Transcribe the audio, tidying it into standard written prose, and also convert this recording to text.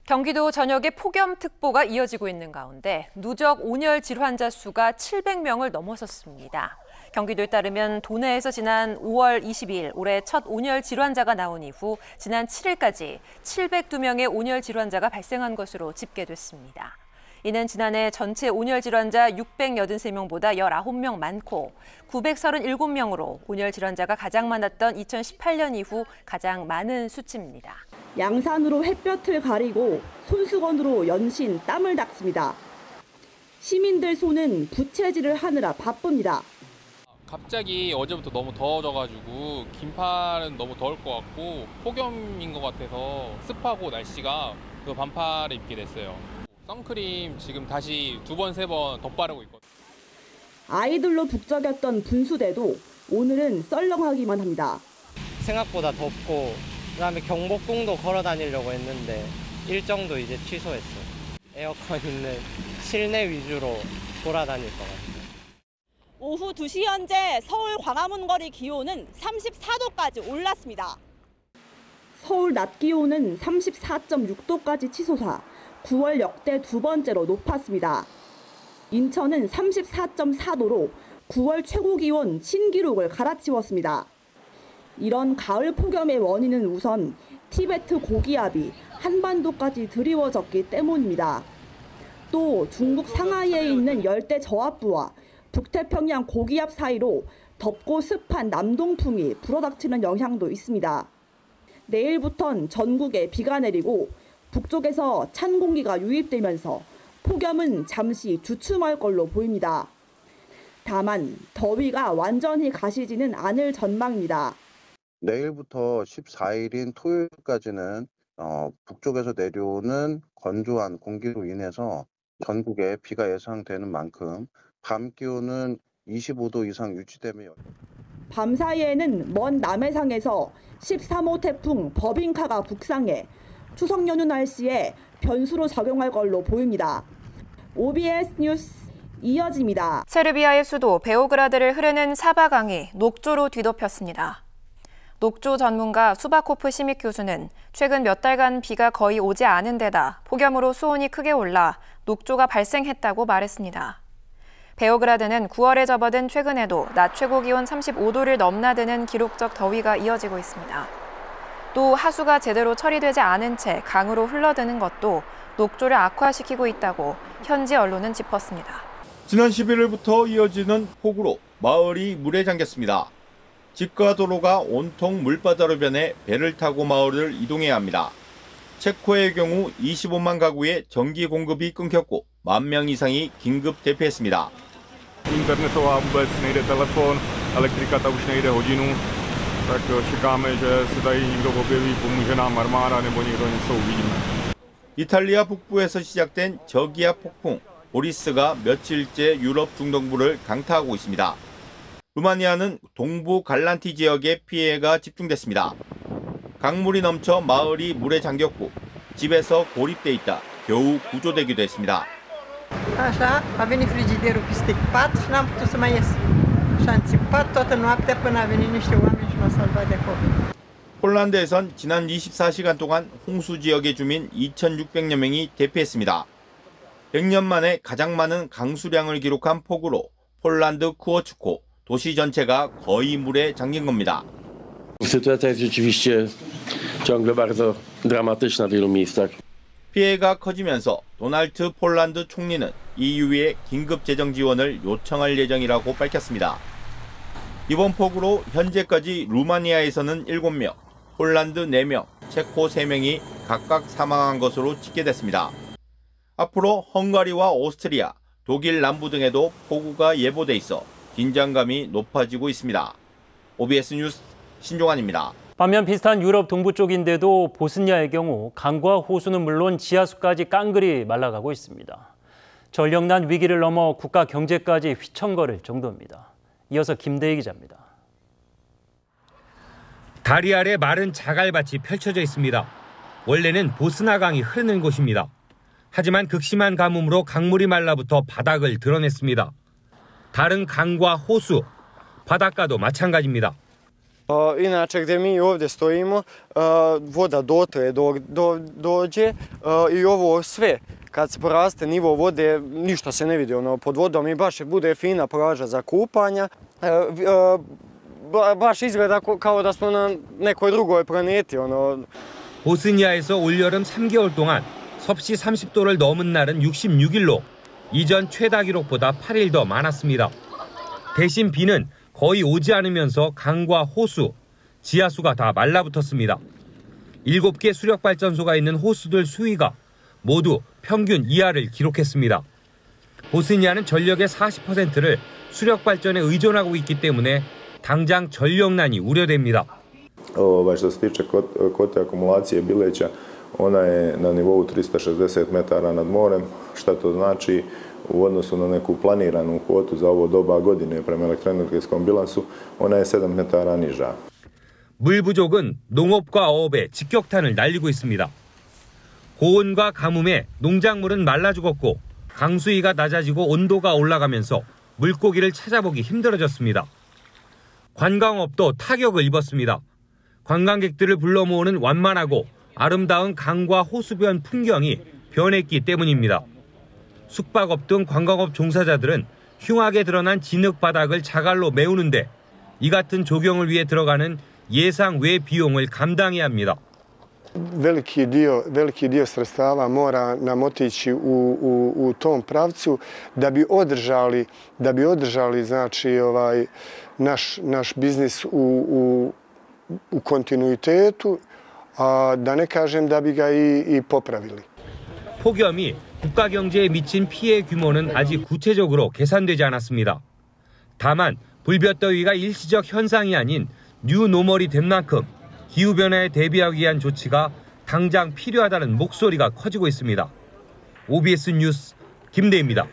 경기도 전역에 폭염특보가 이어지고 있는 가운데 누적 온열 질환자 수가 700명을 넘어섰습니다. 경기도에 따르면 도내에서 지난 5월 22일 올해 첫 온열 질환자가 나온 이후 지난 7일까지 702명의 온열 질환자가 발생한 것으로 집계됐습니다. 이는 지난해 전체 온열 질환자 683명보다 19명 많고 937명으로 온열 질환자가 가장 많았던 2018년 이후 가장 많은 수치입니다. 양산으로 햇볕을 가리고 손수건으로 연신 땀을 닦습니다. 시민들 손은 부채질을 하느라 바쁩니다. 갑자기 어제부터 너무 더워져가지고 긴팔은 너무 더울 것 같고 폭염인 것 같아서 습하고 날씨가 그 반팔을 입게 됐어요. 선크림 지금 다시 2번, 3번 덧바르고 있거든요. 아이들로 북적였던 분수대도 오늘은 썰렁하기만 합니다. 생각보다 덥고 그다음에 경복궁도 걸어 다니려고 했는데 일정도 이제 취소했어요. 에어컨 있는 실내 위주로 돌아다닐 것 같아요. 오후 2시 현재 서울 광화문 거리 기온은 34도까지 올랐습니다. 서울 낮 기온은 34.6도까지 치솟아 9월 역대 2번째로 높았습니다. 인천은 34.4도로 9월 최고 기온 신기록을 갈아치웠습니다. 이런 가을 폭염의 원인은 우선 티베트 고기압이 한반도까지 드리워졌기 때문입니다. 또 중국 상하이에 있는 열대 저압부와 북태평양 고기압 사이로 덥고 습한 남동풍이 불어닥치는 영향도 있습니다. 내일부턴 전국에 비가 내리고 북쪽에서 찬 공기가 유입되면서 폭염은 잠시 주춤할 걸로 보입니다. 다만 더위가 완전히 가시지는 않을 전망입니다. 내일부터 14일인 토요일까지는 북쪽에서 내려오는 건조한 공기로 인해서 전국에 비가 예상되는 만큼 밤 기온은 25도 이상 유지되며 밤 사이에는 먼 남해상에서 13호 태풍 버빙카가 북상해 추석 연휴 날씨에 변수로 작용할 걸로 보입니다. OBS 뉴스 이어집니다. 세르비아의 수도 베오그라드를 흐르는 사바강이 녹조로 뒤덮였습니다. 녹조 전문가 수바코프 시믹 교수는 최근 몇 달간 비가 거의 오지 않은 데다 폭염으로 수온이 크게 올라 녹조가 발생했다고 말했습니다. 베오그라드는 9월에 접어든 최근에도 낮 최고 기온 35도를 넘나드는 기록적 더위가 이어지고 있습니다. 또 하수가 제대로 처리되지 않은 채 강으로 흘러드는 것도 녹조를 악화시키고 있다고 현지 언론은 짚었습니다. 지난 11일부터 이어지는 폭우로 마을이 물에 잠겼습니다. 집과 도로가 온통 물바다로 변해 배를 타고 마을을 이동해야 합니다. 체코의 경우 25만 가구의 전기 공급이 끊겼고 10,000명 이상이 긴급 대피했습니다. Internetová vůbec nejde telefon, elektrika ta už nejde hodinu, tak čekáme, že se tady někdo objeví, pomůže nám armáda nebo někdo něco uvidíme. 이탈리아 북부에서 시작된 저기압 폭풍 보리스가 며칠째 유럽 중동부를 강타하고 있습니다. 루마니아는 동부 갈란티 지역에 피해가 집중됐습니다. 강물이 넘쳐 마을이 물에 잠겼고 집에서 고립돼 있다 겨우 구조되기도 했습니다. Așa, a venit frigiderul peste pat și n-am putut să mai ies. Și am țipat toată noaptea până a venit niște oameni și m-au salvat de acolo. 폴란드에선 지난 24시간 동안 홍수 지역의 주민 2,600여 명이 대피했습니다. 100년 만에 가장 많은 강수량을 기록한 폭우로 폴란드 쿠어츠코 도시 전체가 거의 물에 잠긴 겁니다. Sytuacja jest rzeczywiście ciągle bardzo dramatyczna w wielu miejscach. 피해가 커지면서 도널드 폴란드 총리는 EU에 긴급 재정 지원을 요청할 예정이라고 밝혔습니다. 이번 폭우로 현재까지 루마니아에서는 7명, 폴란드 4명, 체코 3명이 각각 사망한 것으로 집계됐습니다. 앞으로 헝가리와 오스트리아, 독일 남부 등에도 폭우가 예보돼 있어 긴장감이 높아지고 있습니다. OBS 뉴스 신종환입니다. 반면 비슷한 유럽 동부 쪽인데도 보스니아의 경우 강과 호수는 물론 지하수까지 깡그리 말라가고 있습니다. 전력난 위기를 넘어 국가 경제까지 휘청거릴 정도입니다. 이어서 김대희 기자입니다. 다리 아래 마른 자갈밭이 펼쳐져 있습니다. 원래는 보스나강이 흐르는 곳입니다. 하지만 극심한 가뭄으로 강물이 말라붙어 바닥을 드러냈습니다. 다른 강과 호수, 바닷가도 마찬가지입니다. Inače gdje mi ovdje stojimo, voda dotle dođe i ovo sve. Kad se poraste nivo vode, ništa se ne vidi pod vodom i baš bude fina plaža za kupanja. Baš izgleda kao da smo na nekoj drugoj planeti. 보스니아에서 올여름 3개월 동안 섭씨 30도를 넘은 날은 66일로 이전 최다 기록보다 8일 더 많았습니다. 대신 비는 거의 오지 않으면서 강과 호수, 지하수가 다 말라붙었습니다. 7개 수력발전소가 있는 호수들 수위가 모두 평균 이하를 기록했습니다. 보스니아는 전력의 40%를 수력발전에 의존하고 있기 때문에 당장 전력난이 우려됩니다. Što se tiče kote akumulacije Bileća, ona je na nivou 360 metara nad morem. Šta to znači u odnosu na neku planiranu kvotu za ovo doba godine prema elektroenergetskom bilansu, ona je 7 metara niža. 물 부족은 농업과 어업에 직격탄을 날리고 있습니다. 고온과 가뭄에 농작물은 말라 죽었고 강수위가 낮아지고 온도가 올라가면서 물고기를 찾아보기 힘들어졌습니다. 관광업도 타격을 입었습니다. 관광객들을 불러 모으는 완만하고 아름다운 강과 호수변 풍경이 변했기 때문입니다. 숙박업 등 관광업 종사자들은 흉하게 드러난 진흙 바닥을 자갈로 메우는데 이 같은 조경을 위해 들어가는 예상 외 비용을 감당해야 합니다. Veliki dio sredstava mora nam otići u tom pravcu da bi održali znači naš biznis u kontinuitetu, a da ne kažem da bi ga i popravili. 폭염이 국가 경제에 미친 피해 규모는 아직 구체적으로 계산되지 않았습니다. 다만 불볕더위가 일시적 현상이 아닌 뉴노멀이 된 만큼 기후변화에 대비하기 위한 조치가 당장 필요하다는 목소리가 커지고 있습니다. OBS 뉴스 김대희입니다.